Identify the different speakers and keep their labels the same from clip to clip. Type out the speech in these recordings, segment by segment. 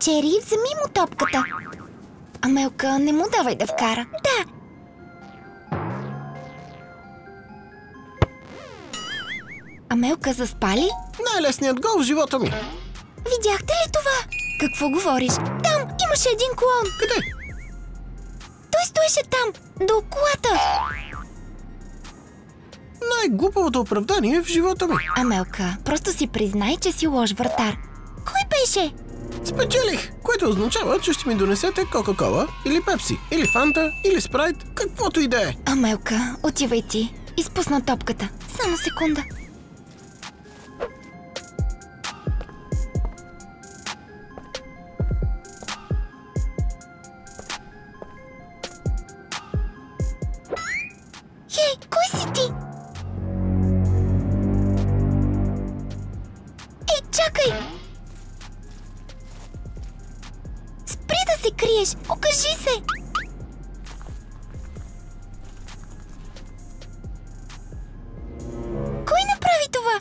Speaker 1: Чери, вземи му топката. Амелка, не му давай да вкара. Да. Амелка, заспа ли?
Speaker 2: Най-лесният гол в живота ми.
Speaker 1: Видяхте ли това? Какво говориш? Там имаше един клон.
Speaker 2: Къде?
Speaker 1: Той стоеше там, до колата.
Speaker 2: Най-глупавото оправдание в живота ми.
Speaker 1: Амелка, просто си признай, че си лош вратар. Кой беше?
Speaker 2: Спечелих, което означава, че ще ми донесете Кока-кола, или Пепси, или Фанта, или Спрайт, каквото и да е.
Speaker 1: Амелка, отивай ти. Изпусна топката. Само секунда. Хей, кой си ти? Ей, чакай! Спри да се криеш! Окажи се! Кой направи това?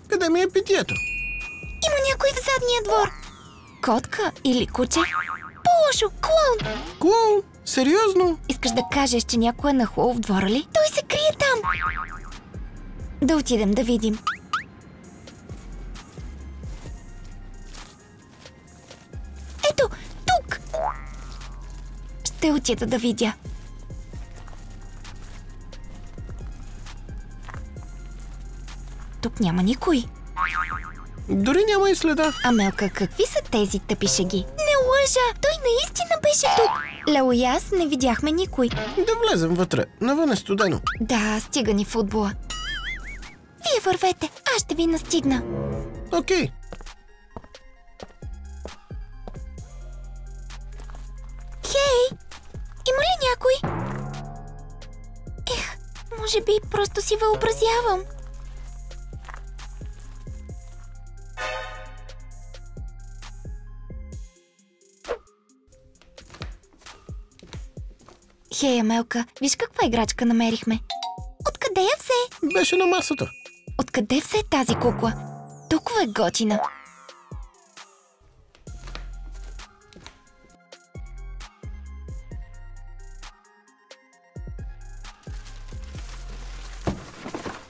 Speaker 2: Къде ми е питието?
Speaker 1: Има някой в задния двор. Котка или куче? По-лошо, клоун!
Speaker 2: Клоун? Сериозно?
Speaker 1: Искаш да кажеш, че някой е нахлул в двора ли? Той се крие там! Да отидем да видим. Ето, тук! Ще отида да видя. Тук няма никой.
Speaker 2: Дори няма и следа.
Speaker 1: Амелка, какви са тези тъпи шеги? Не лъжа! Той наистина беше тук! Лео и аз не видяхме никой.
Speaker 2: Да влезем вътре. Навън е студено.
Speaker 1: Да, стига ни футбола. Вие вървете, аз ще ви настигна.
Speaker 2: Окей.
Speaker 1: Хей! Има ли някой? Ех, може би просто си въобразявам. Хей, Амелка, виж каква играчка намерихме. Откъде я взе?
Speaker 2: Беше на масата.
Speaker 1: Откъде взе тази кукла? Толкова е готина.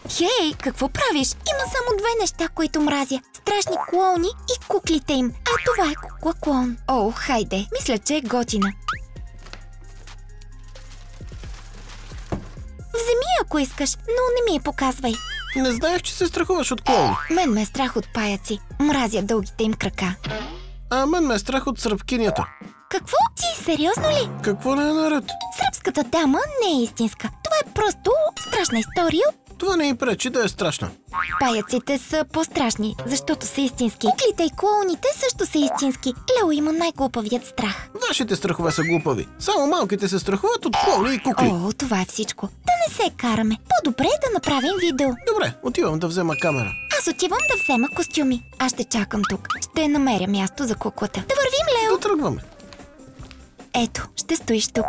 Speaker 1: Хей, какво правиш? Има само две неща, които мразя. Страшни клоуни и куклите им. А това е кукла клоун. О, хайде, мисля, че е готина. Вземи, ако искаш, но не ми я показвай.
Speaker 2: Не знаех, че се страхуваш от клоуни.
Speaker 1: Мен ме е страх от паяци. Мразя дългите им крака.
Speaker 2: А мен ме е страх от сръбкинята.
Speaker 1: Какво? Ти сериозно ли?
Speaker 2: Какво не е наред?
Speaker 1: Сръбската дама не е истинска. Това е просто страшна история.
Speaker 2: Това не й пречи да е страшна.
Speaker 1: Паяците са по-страшни, защото са истински. Куклите и клоуните също са истински. Лео има най-глупавият страх.
Speaker 2: Вашите страхове са глупави. Само малките се страхуват от клоуни и кукли.
Speaker 1: О, това е всичко. Да не се караме. По-добре е да направим видео.
Speaker 2: Добре, отивам да взема камера.
Speaker 1: Аз отивам да взема костюми. Аз ще чакам тук. Ще намеря място за куклата. Да вървим, Лео!
Speaker 2: Да тръгваме.
Speaker 1: Ето, ще стоиш тук.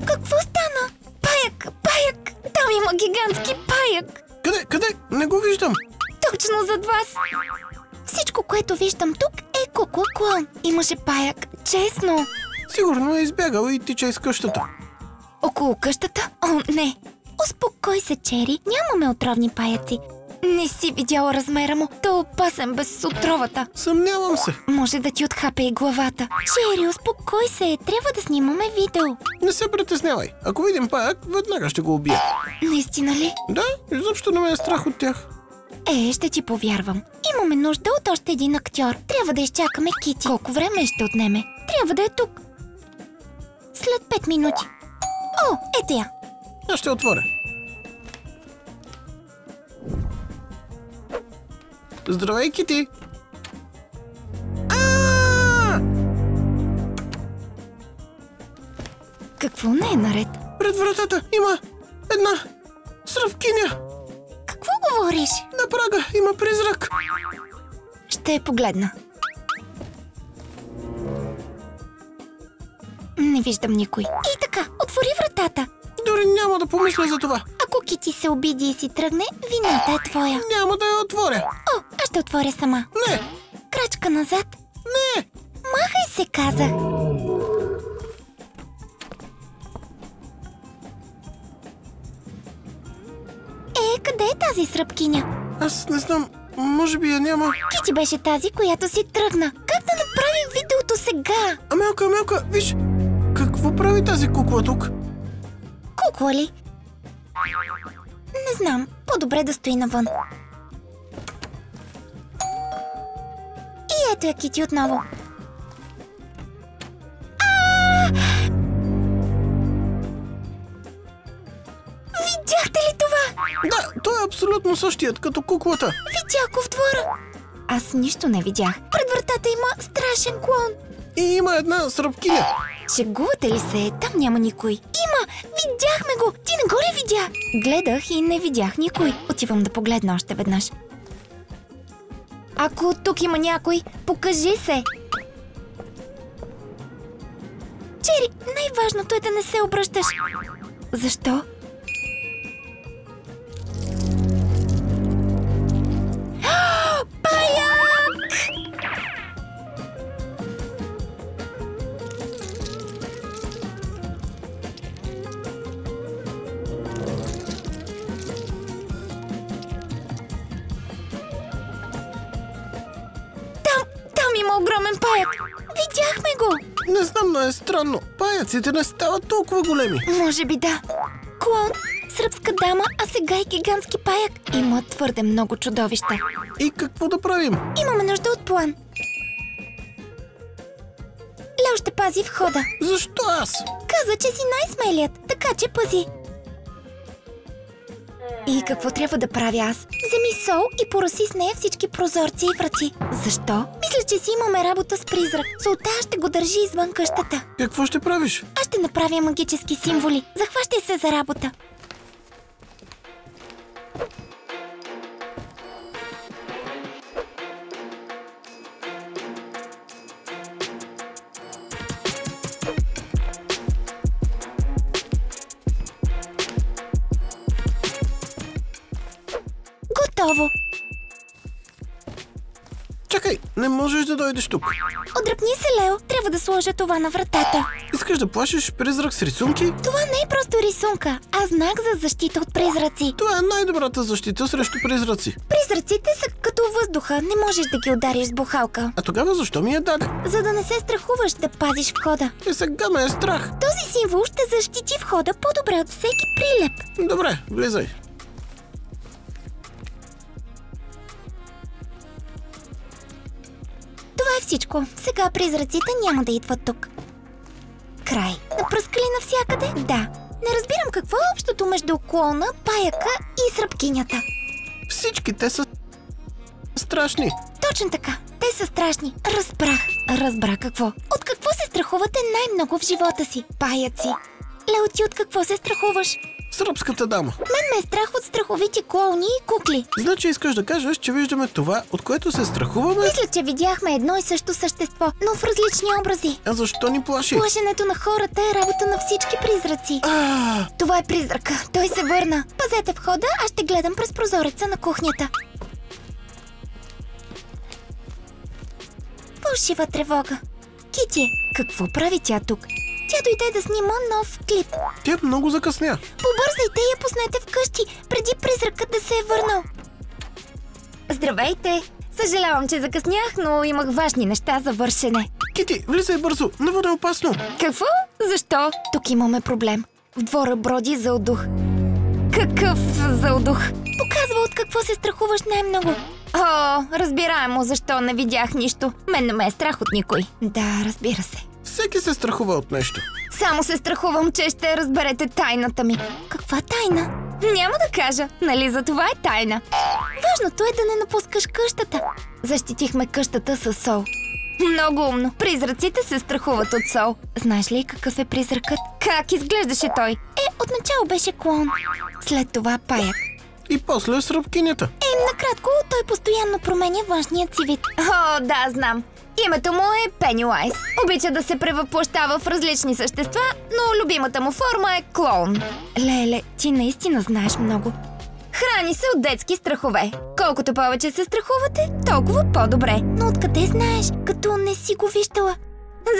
Speaker 1: Какво стана? Паяк! Паяк! Там има гигантски паяк!
Speaker 2: Къде? Не го виждам.
Speaker 1: Точно зад вас! Всичко, което виждам тук е кукла клон. Имаше паяк. Честно!
Speaker 2: Сигурно е избягал и тича из къщата.
Speaker 1: Около къщата? О, не! Успокой се, Чери. Нямаме отровни паяци. Не си видяла размера му. Той е опасен без отровата.
Speaker 2: Съмнявам се.
Speaker 1: Може да ти отхапе и главата. Чери, успокой се. Трябва да снимаме видео.
Speaker 2: Не се притеснявай. Ако видим паяк, веднага ще го убия.
Speaker 1: Наистина ли?
Speaker 2: Да, изобщо не ме е страх от тях.
Speaker 1: Ще ти повярвам. Имаме нужда от още един актьор. Трябва да изчакаме Кити. Колко време ще отнеме? Трябва да е тук. След 5 минути. О, ето я.
Speaker 2: Аз ще отворя. Здравей, Кити!
Speaker 1: Какво не е наред?
Speaker 2: Пред вратата има една сръбкиня.
Speaker 1: Какво говориш?
Speaker 2: На прага има призрак.
Speaker 1: Ще погледна. Не виждам никой. И така, отвори вратата.
Speaker 2: Дори няма да помисля за това.
Speaker 1: Ако Кити се обиди и си тръгне, вината е твоя.
Speaker 2: Няма да я отворя.
Speaker 1: О, аз ще отворя сама.
Speaker 2: Не,
Speaker 1: Крачка назад.
Speaker 2: не.
Speaker 1: Махай се, казах. Къде е тази сръбкиня?
Speaker 2: Аз не знам. Може би я няма.
Speaker 1: Кити беше тази, която си тръгна. Как да направим видеото сега?
Speaker 2: Амелка, виж. Какво прави тази кукла тук?
Speaker 1: Кукла ли? Не знам. По-добре да стои навън. И ето я Кити отново. Видяхте ли това?
Speaker 2: Да, той е абсолютно същият като куклата.
Speaker 1: Видях го в двора. Аз нищо не видях. Пред вратата има страшен клон.
Speaker 2: И има една сръбкиня.
Speaker 1: Шегувате ли се? Там няма никой. Има! Видяхме го! Ти не го ли видя? Гледах и не видях никой. Отивам да погледна още веднъж. Ако тук има някой, покажи се! Чери, най-важното е да не се обръщаш. Защо? Паяк! Там има огромен паяк. Видяхме го.
Speaker 2: Не знам, но е странно. Паяците не стават толкова големи.
Speaker 1: Може би да. Клон, сръбска дама, а сега и гигантски паяк. Има твърде много чудовища.
Speaker 2: И какво да правим?
Speaker 1: Имаме нужда от план. Лео ще пази входа.
Speaker 2: Защо аз?
Speaker 1: Каза, че си най-смелият, така че пази. И какво трябва да правя аз? Вземи сол и пораси с нея всички прозорци и врати. Защо? Мисля, че си имаме работа с призрак. Солта ще го държи извън къщата.
Speaker 2: Какво ще правиш?
Speaker 1: Аз ще направя магически символи. Захващай се за работа. Готово.
Speaker 2: Чакай, не можеш да дойдеш тук.
Speaker 1: Отдръпни се, Лео. Трябва да сложа това на вратата.
Speaker 2: Искаш да плашиш призрак с рисунки?
Speaker 1: Това не е просто рисунка, а знак за защита от призраци.
Speaker 2: Това е най-добрата защита срещу призраци.
Speaker 1: Призраците са като въздуха, не можеш да ги удариш с бухалка.
Speaker 2: А тогава защо ми я даде?
Speaker 1: За да не се страхуваш да пазиш входа.
Speaker 2: И сега ме е страх.
Speaker 1: Този символ ще защити входа по-добре от всеки прилеп.
Speaker 2: Добре, влизай.
Speaker 1: Това е всичко. Сега призраците няма да идват тук. Край. Напръскали навсякъде? Да. Не разбирам какво е общото между клона, паяка и сръбкинята.
Speaker 2: Всички те са страшни.
Speaker 1: Точно така. Те са страшни. Разбрах какво. От какво се страхувате най-много в живота си? Паяци. Лео, ти от какво се страхуваш?
Speaker 2: Сръбската дама.
Speaker 1: Мен ме е страх от страховити клоуни и кукли.
Speaker 2: Значи искаш да кажеш, че виждаме това, от което се страхуваме?
Speaker 1: Мисля, че видяхме едно и също същество, но в различни образи.
Speaker 2: А защо ни плаши?
Speaker 1: Плашенето на хората е работа на всички призраци. Това е призрака. Той се върна. Пазете входа, аз ще гледам през прозореца на кухнята. Фалшива тревога. Кити, какво прави тя тук? Тя дойде да снима нов клип.
Speaker 2: Тя много закъсня.
Speaker 1: Побързайте и я пуснете вкъщи, преди призракът да се е върнал. Здравейте! Съжалявам, че закъснях, но имах важни неща за вършене.
Speaker 2: Кити, влизай бързо, навън е опасно.
Speaker 1: Какво? Защо? Тук имаме проблем. В двора броди зълдух. Какъв зълдух? Показва от какво се страхуваш най-много. О, разбираемо защо не видях нищо. Мен не ме е страх от никой. Да, разбира се.
Speaker 2: Всеки се страхува от нещо.
Speaker 1: Само се страхувам, че ще разберете тайната ми. Каква тайна? Няма да кажа, нали за това е тайна. Важното е да не напускаш къщата. Защитихме къщата със сол. Много умно. Призраците се страхуват от сол. Знаеш ли какъв е призракът? Как изглеждаше той? Отначало беше клон. След това паяк.
Speaker 2: И после сръбкинята.
Speaker 1: Накратко, той постоянно променя външният си вид. О, да, знам. Името му е Пенюайз. Обича да се превъплъщава в различни същества, но любимата му форма е клоун. Леле, ти наистина знаеш много. Храни се от детски страхове. Колкото повече се страхувате, толкова по-добре. Но откъде знаеш, като не си го виждала?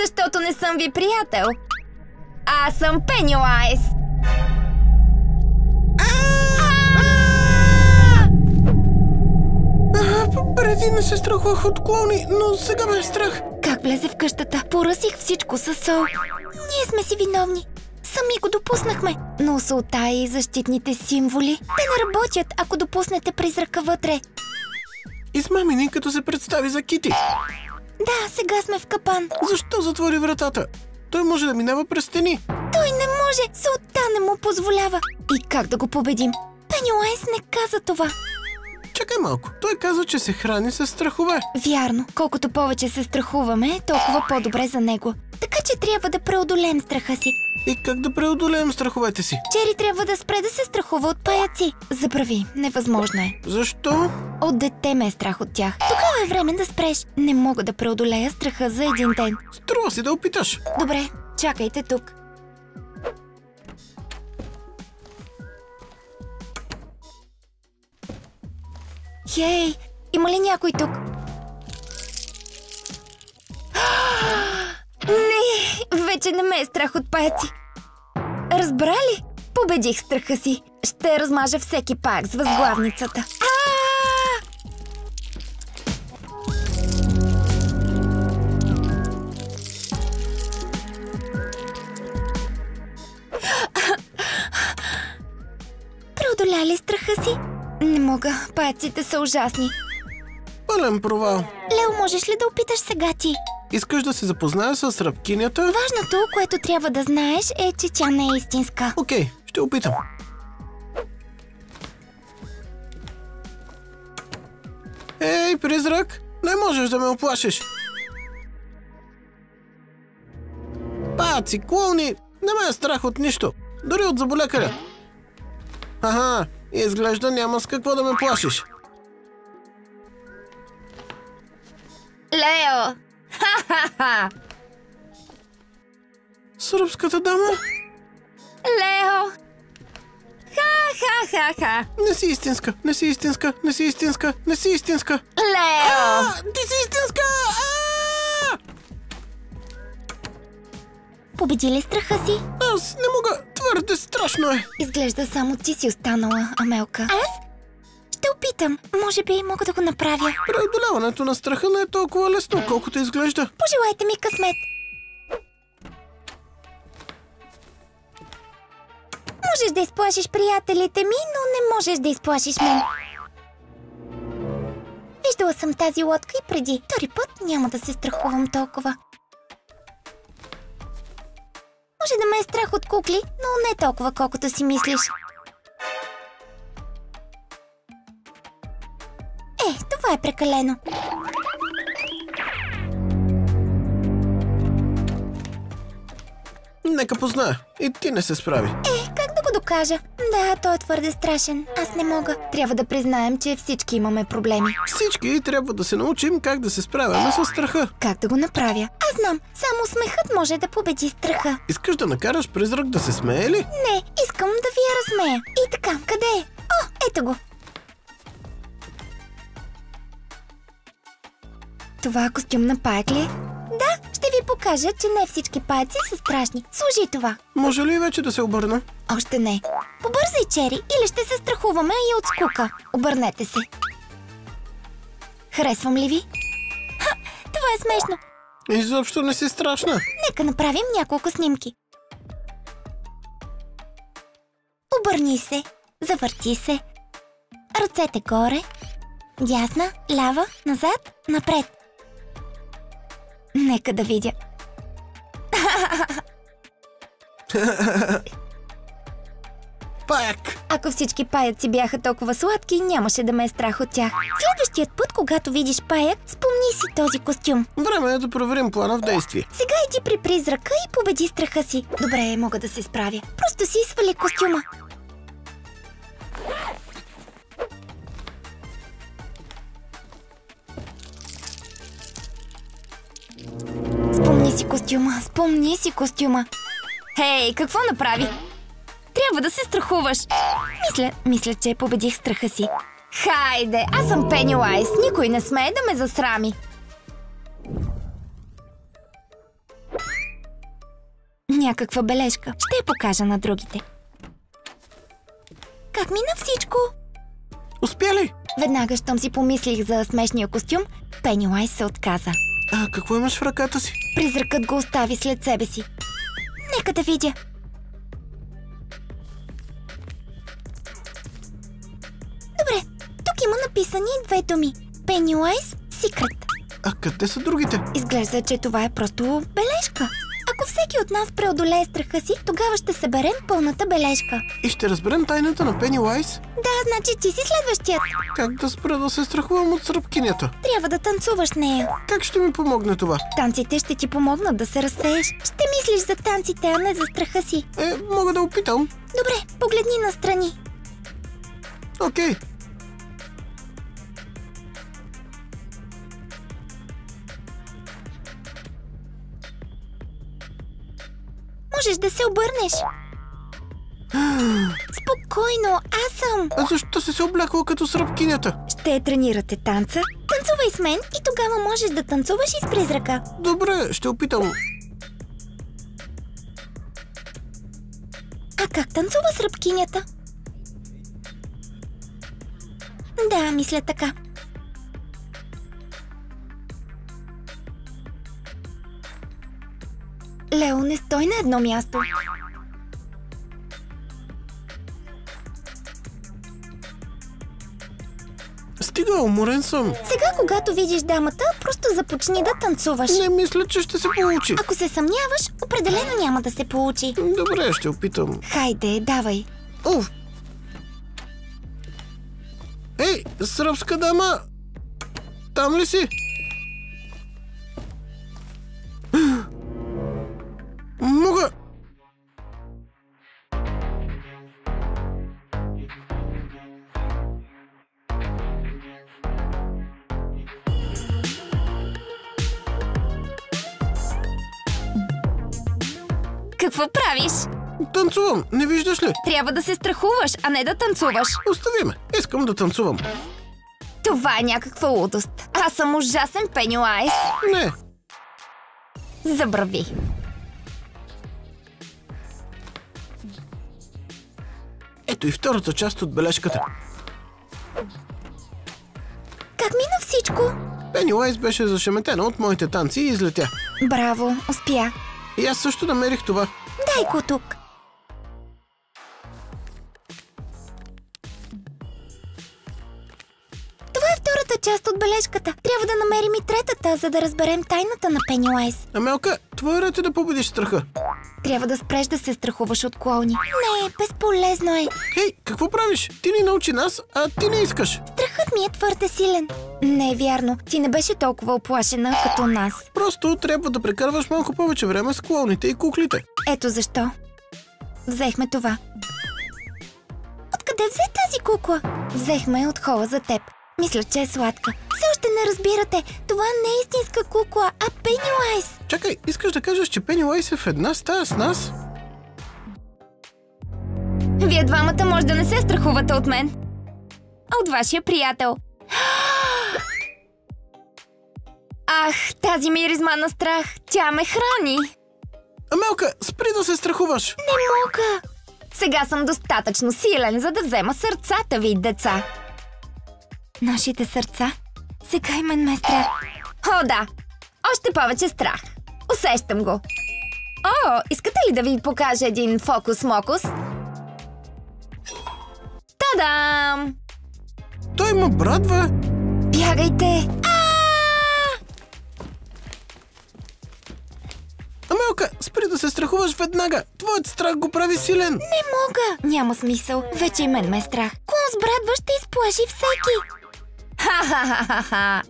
Speaker 1: Защото не съм ви приятел. Аз съм Пенюайз.
Speaker 2: Преди не се страхувах от клоуни, но сега ме е страх.
Speaker 1: Как влезе в къщата? Поръсих всичко със сол. Ние сме си виновни. Сами го допуснахме. Но солта и защитните символи, те не работят, ако допуснете призрака вътре.
Speaker 2: Измамени, като се представи за Кити.
Speaker 1: Да, сега сме в капан.
Speaker 2: Защо затвори вратата? Той може да минава през стени.
Speaker 1: Той не може, солта не му позволява. И как да го победим? Пенюайз не каза това.
Speaker 2: Чакай малко. Той каза, че се храни с страхове.
Speaker 1: Вярно. Колкото повече се страхуваме, толкова по-добре за него. Така че трябва да преодолеем страха си.
Speaker 2: И как да преодолеем страховете си?
Speaker 1: Чери трябва да спре да се страхува от паяци. Забрави, невъзможно е.
Speaker 2: Защо?
Speaker 1: От дете ме е страх от тях. Тогава е време да спреш. Не мога да преодолея страха за един ден.
Speaker 2: Струва си да опиташ.
Speaker 1: Добре, чакайте тук. Хей, има ли някой тук? Не, вече не ме е страх от паяци. Разбра ли? Победих страха си. Ще размажа всеки паяк с възглавницата. Преодоля ли страха си? Не мога, паяците са ужасни.
Speaker 2: Пълен провал.
Speaker 1: Лео, можеш ли да опиташ сега ти?
Speaker 2: Искаш да се запознаеш с рабкинята?
Speaker 1: Важното, което трябва да знаеш, е, че тя не е истинска.
Speaker 2: Окей, ще опитам. Ей, призрак! Не можеш да ме оплашиш! Паци, клоуни! Не ме е страх от нищо. Дори от заболекаря. Аха, изглежда няма с какво да ме плашиш.
Speaker 1: Лео! Ха-ха-ха!
Speaker 2: Сръбската дама?
Speaker 1: Лео! Ха-ха-ха-ха!
Speaker 2: Не си истинска, не си истинска, не си истинска, не си истинска.
Speaker 1: Лео!
Speaker 2: Ти си истинска!
Speaker 1: Победи ли страха си?
Speaker 2: Аз не мога, твърде страшно е.
Speaker 1: Изглежда само ти си останала, Амелка. Аз? Ще опитам. Може би мога да го направя.
Speaker 2: Преодоляването на страха не е толкова лесно, колкото изглежда.
Speaker 1: Пожелайте ми късмет. Можеш да изплашиш приятелите ми, но не можеш да изплашиш мен. Виждала съм тази лодка и преди. Втори път няма да се страхувам толкова. Може да ме е страх от кукли, но не толкова, колкото си мислиш. Това е прекалено.
Speaker 2: Нека позная. И ти не се справи.
Speaker 1: Как да го докажа? Да, той е твърде страшен. Аз не мога. Трябва да признаем, че всички имаме проблеми.
Speaker 2: Всички трябва да се научим как да се справяме с страха.
Speaker 1: Как да го направя? Аз знам. Само смехът може да победи страха.
Speaker 2: Искаш да накараш призрак да се смее ли?
Speaker 1: Не, искам да ви я разсмея. И така, къде е? О, ето го. Това костюм на паяк ли? Да, ще ви покажа, че не всички паяци са страшни. Служи това.
Speaker 2: Може ли вече да се обърна?
Speaker 1: Още не. Побързай, Чери, или ще се страхуваме и от скука. Обърнете се. Харесвам ли ви? Ха, това е смешно.
Speaker 2: Изобщо не си страшна.
Speaker 1: Нека направим няколко снимки. Обърни се, завърти се. Ръцете горе, дясна, лява, назад, напред. Нека да видя.
Speaker 2: Паяк!
Speaker 1: Ако всички паяци бяха толкова сладки, нямаше да ме е страх от тях. Следващият път, когато видиш паяк, спомни си този костюм.
Speaker 2: Време е да проверим плана в действие.
Speaker 1: Сега иди при призрака и победи страха си. Добре, мога да се справя. Просто си свали костюма. Спомни си костюма, спомни си костюма. Хей, какво направи? Трябва да се страхуваш. Мисля, че победих страха си. Хайде, аз съм Пенилайз. Никой не смее да ме засрами. Някаква бележка. Ще я покажа на другите. Как мина всичко?
Speaker 2: Успя ли?
Speaker 1: Веднага, щом си помислих за смешния костюм, Пенилайз се отказа.
Speaker 2: А какво имаш в ръката си?
Speaker 1: Призракът го остави след себе си. Нека да видя. Добре, тук има написани две думи. Pennywise Secret.
Speaker 2: А къде са другите?
Speaker 1: Изглежда, че това е просто бележка. Ако всеки от нас преодолее страха си, тогава ще съберем пълната бележка.
Speaker 2: И ще разберем тайната на Пенилайз?
Speaker 1: Да, значи ти си следващият.
Speaker 2: Как да спра да се страхувам от сръбкинята?
Speaker 1: Трябва да танцуваш нея.
Speaker 2: Как ще ми помогне това?
Speaker 1: Танците ще ти помогнат да се разсееш. Ще мислиш за танците, а не за страха си.
Speaker 2: Мога да опитам.
Speaker 1: Добре, погледни настрани.
Speaker 2: Окей.
Speaker 1: Можеш да се обърнеш. Спокойно, аз съм.
Speaker 2: А защо си се облякла като сръбкинята?
Speaker 1: Ще тренирате танца. Танцувай с мен и тогава можеш да танцуваш и с призрака.
Speaker 2: Добре, ще опитам.
Speaker 1: А как танцува сръбкинята? Да, мисля така. Лео, не стой на едно място.
Speaker 2: Стига, уморен съм.
Speaker 1: Сега, когато видиш дамата, просто започни да танцуваш.
Speaker 2: Не мисля, че ще се получи.
Speaker 1: Ако се съмняваш, определено няма да се получи.
Speaker 2: Добре, ще опитам.
Speaker 1: Хайде, давай.
Speaker 2: Уф! Ей, сръбска дама! Там ли си? Мога!
Speaker 1: Какво правиш?
Speaker 2: Танцувам, не виждаш ли?
Speaker 1: Трябва да се страхуваш, а не да танцуваш.
Speaker 2: Остави ме, искам да танцувам.
Speaker 1: Това е някаква лудост. Аз съм ужасен Пенилайз.
Speaker 2: Не.
Speaker 1: Забрави.
Speaker 2: Ето и втората част от бележката.
Speaker 1: Как мина всичко?
Speaker 2: Пенилайз беше зашеметена от моите танци и излетя.
Speaker 1: Браво, успя.
Speaker 2: И аз също намерих това.
Speaker 1: Дай го тук. Това е втората част от бележката. Трябва да намерим и третата, за да разберем тайната на Пенилайз.
Speaker 2: Амелка, твой ред е да победиш страха.
Speaker 1: Трябва да спреш да се страхуваш от клоуни. Не, безполезно е.
Speaker 2: Хей, какво правиш? Ти ни научи нас, а ти не искаш.
Speaker 1: Страхът ми е твърде силен. Не е вярно. Ти не беше толкова оплашена като нас.
Speaker 2: Просто трябва да прекарваш малко повече време с клоуните и куклите.
Speaker 1: Ето защо. Взехме това. Откъде взе тази кукла? Взехме я от хола за теб. Мисля, че е сладка. Все още не разбирате. Това не е истинска кукла, а Пенилайз.
Speaker 2: Чакай, искаш да кажеш, че Пенилайз е в една стая с нас?
Speaker 1: Вие двамата може да не се страхувате от мен, а от вашия приятел. Ах, тази миризма на страх. Тя ме храни.
Speaker 2: Амелка, спри да се страхуваш.
Speaker 1: Не мога. Сега съм достатъчно силен, за да взема сърцата ви, деца. Нашите сърца? Сега и мен ме е страх. О, да. Още повече страх. Усещам го. О, искате ли да ви покажа един фокус-мокус? Та-дам!
Speaker 2: Той ме брадва.
Speaker 1: Бягайте!
Speaker 2: Амелка, спри да се страхуваш веднага. Твоят страх го прави силен.
Speaker 1: Не мога! Няма смисъл. Вече и мен ме е страх. Клон с брадва ще изплаши всеки. Ха-ха-ха-ха!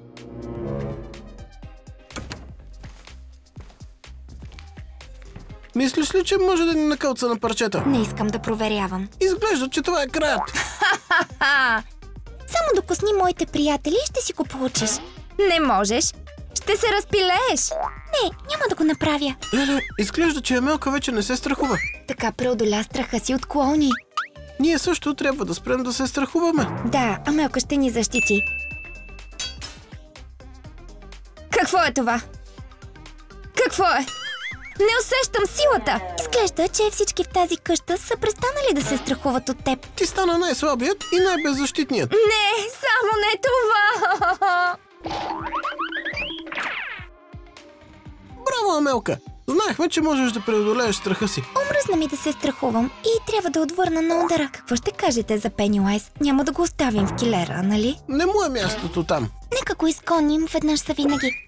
Speaker 2: Мислиш ли, че може да ни накълца на парчета?
Speaker 1: Не искам да проверявам.
Speaker 2: Изглежда, че това е краят.
Speaker 1: Ха-ха! Само докосни моите приятели и ще си го получиш. Не можеш. Ще се разпилееш. Не, няма да го направя.
Speaker 2: Леле, изглежда, че Амелка вече не се страхува.
Speaker 1: Така преодоля страха си от клоуни.
Speaker 2: Ние също трябва да спрем да се страхуваме.
Speaker 1: Да, Амелка ще ни защити. Какво е това? Какво е? Не усещам силата! Изглежда, че всички в тази къща са престанали да се страхуват от теб.
Speaker 2: Ти стана най-слабият и най-беззащитният.
Speaker 1: Не, само не това!
Speaker 2: Браво, Амелка! Знаехме, че можеш да преодолееш страха си.
Speaker 1: Омръзна ми да се страхувам и трябва да отвърна на удара. Какво ще кажете за Пенилайз? Няма да го оставим в килера, нали?
Speaker 2: Не му е мястото там.
Speaker 1: Нека го изгоним веднъж за винаги.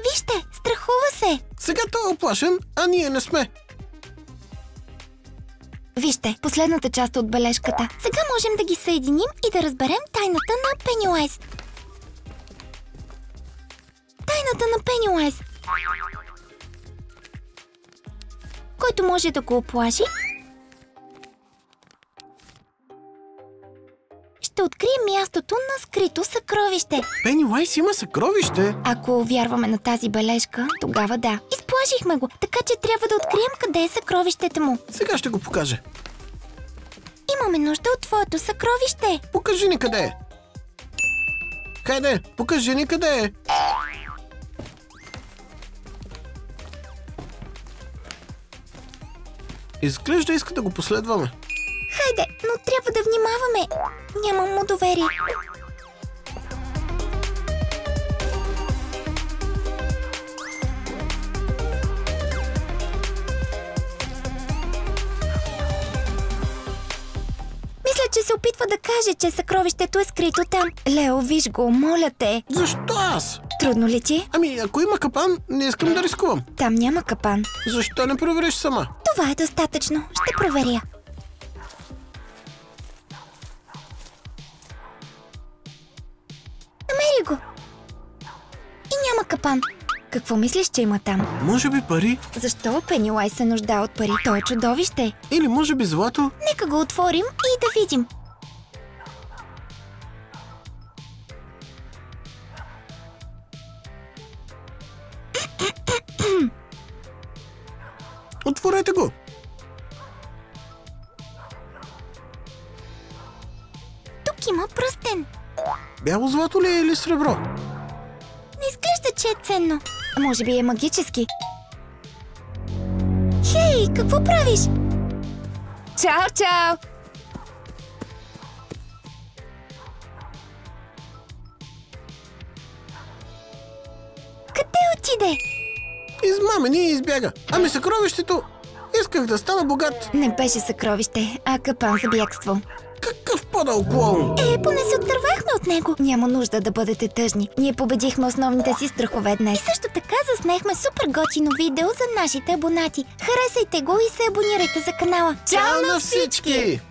Speaker 1: Вижте, страхува се!
Speaker 2: Сега той е оплашен, а ние не сме.
Speaker 1: Вижте, последната част от бележката. Сега можем да ги съединим и да разберем тайната на Пенилайз. Тайната на Пенилайз. Който може да го оплаши, ще открие мястото на скрито съкровище.
Speaker 2: Пенилайз има съкровище.
Speaker 1: Ако вярваме на тази бележка, тогава да. Изплашихме го, така че трябва да открием къде е съкровището му.
Speaker 2: Сега ще го покажа.
Speaker 1: Имаме нужда от твоето съкровище.
Speaker 2: Покажи ни къде е. Хайде, покажи ни къде е. Изглежда иска да го последваме.
Speaker 1: Хайде, но трябва да внимаваме. Нямам му доверие. Мисля, че се опитва да каже, че съкровището е скрито там. Лео, виж го, моля те.
Speaker 2: Защо аз?
Speaker 1: Трудно ли ти?
Speaker 2: Ами, ако има капан, не искам да рискувам.
Speaker 1: Там няма капан.
Speaker 2: Защо не провериш сама?
Speaker 1: Това е достатъчно. Ще проверя. Намери го. И няма капан. Какво мислиш, че има там?
Speaker 2: Може би пари?
Speaker 1: Защо Пенилайз се нуждае от пари? Той е чудовище.
Speaker 2: Или може би злато?
Speaker 1: Нека го отворим и да видим.
Speaker 2: Отворете го!
Speaker 1: Тук има пръстен.
Speaker 2: Бяло злато ли е или сребро?
Speaker 1: Не изглежда, че е ценно. А може би е магически. Хей, какво правиш? Чао, чао! Къде отиде?
Speaker 2: Измамени и избяга. Ами съкровището? Исках да стана богат.
Speaker 1: Не беше съкровище, а капан за бягство.
Speaker 2: Какъв подъл клоун?
Speaker 1: Поне се отървахме от него. Няма нужда да бъдете тъжни. Ние победихме основните си страхове днес. И също така заснехме супер готино видео за нашите абонати. Харесайте го и се абонирайте за канала.
Speaker 2: Чао на всички!